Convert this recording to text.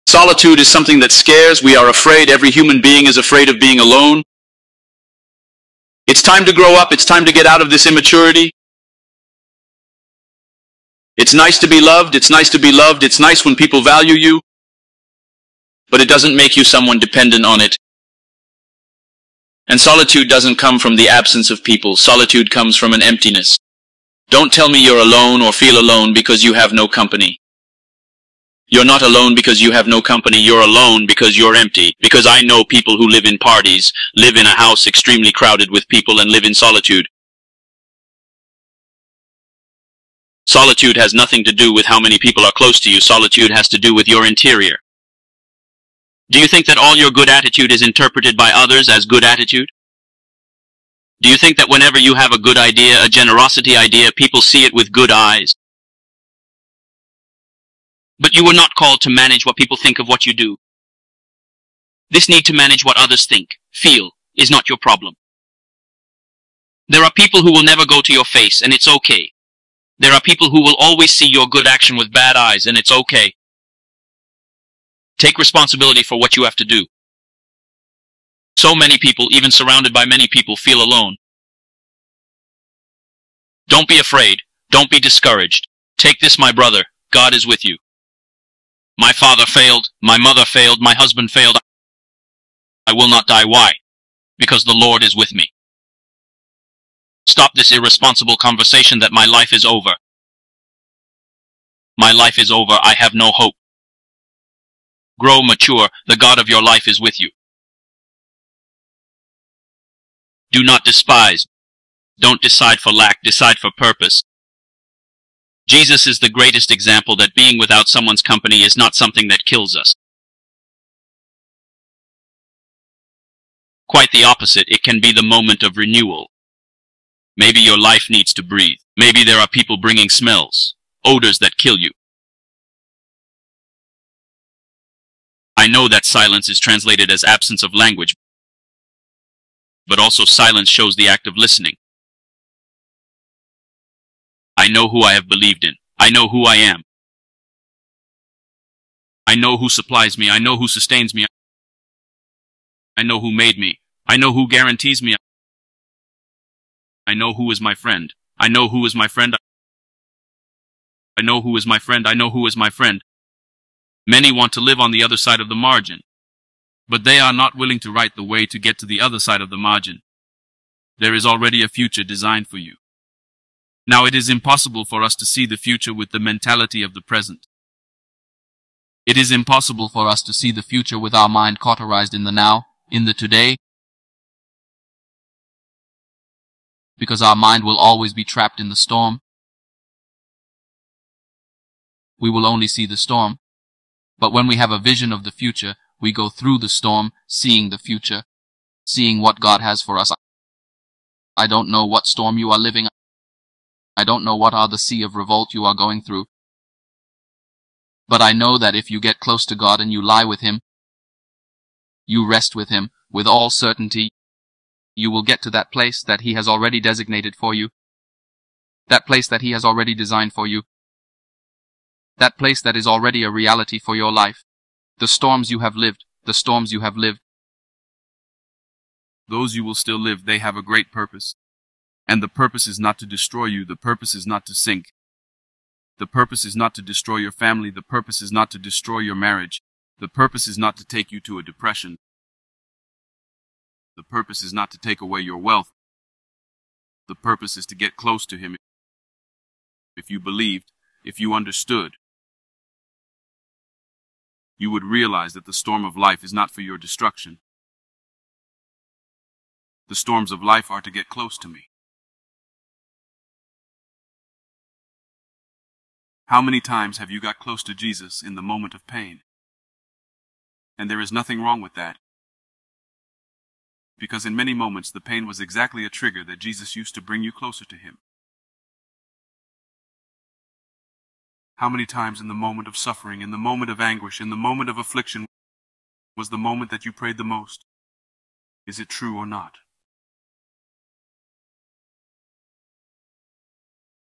Solitude is something that scares. We are afraid. Every human being is afraid of being alone. It's time to grow up. It's time to get out of this immaturity. It's nice to be loved. It's nice to be loved. It's nice when people value you. But it doesn't make you someone dependent on it. And solitude doesn't come from the absence of people. Solitude comes from an emptiness. Don't tell me you're alone or feel alone because you have no company. You're not alone because you have no company. You're alone because you're empty. Because I know people who live in parties, live in a house extremely crowded with people, and live in solitude. Solitude has nothing to do with how many people are close to you. Solitude has to do with your interior. Do you think that all your good attitude is interpreted by others as good attitude? Do you think that whenever you have a good idea, a generosity idea, people see it with good eyes? But you were not called to manage what people think of what you do. This need to manage what others think, feel, is not your problem. There are people who will never go to your face, and it's okay. There are people who will always see your good action with bad eyes, and it's okay. Take responsibility for what you have to do. So many people, even surrounded by many people, feel alone. Don't be afraid. Don't be discouraged. Take this, my brother. God is with you. My father failed. My mother failed. My husband failed. I will not die. Why? Because the Lord is with me. Stop this irresponsible conversation that my life is over. My life is over. I have no hope. Grow mature. The God of your life is with you. Do not despise. Don't decide for lack. Decide for purpose. Jesus is the greatest example that being without someone's company is not something that kills us. Quite the opposite. It can be the moment of renewal. Maybe your life needs to breathe. Maybe there are people bringing smells, odors that kill you. I know that silence is translated as absence of language, but also silence shows the act of listening. I know who I have believed in. I know who I am. I know who supplies me. I know who sustains me. I know who made me. I know who guarantees me. I know who is my friend. I know who is my friend. I know who is my friend. I know who is my friend. Many want to live on the other side of the margin, but they are not willing to write the way to get to the other side of the margin. There is already a future designed for you. Now it is impossible for us to see the future with the mentality of the present. It is impossible for us to see the future with our mind cauterized in the now, in the today, because our mind will always be trapped in the storm. We will only see the storm. But when we have a vision of the future, we go through the storm, seeing the future, seeing what God has for us. I don't know what storm you are living. I don't know what are the sea of revolt you are going through. But I know that if you get close to God and you lie with Him, you rest with Him, with all certainty, you will get to that place that He has already designated for you, that place that He has already designed for you, that place that is already a reality for your life. The storms you have lived, the storms you have lived, those you will still live, they have a great purpose. And the purpose is not to destroy you. The purpose is not to sink. The purpose is not to destroy your family. The purpose is not to destroy your marriage. The purpose is not to take you to a depression. The purpose is not to take away your wealth. The purpose is to get close to Him. If you believed, if you understood, you would realize that the storm of life is not for your destruction. The storms of life are to get close to me. How many times have you got close to Jesus in the moment of pain? And there is nothing wrong with that. Because in many moments the pain was exactly a trigger that Jesus used to bring you closer to Him. How many times in the moment of suffering, in the moment of anguish, in the moment of affliction was the moment that you prayed the most? Is it true or not?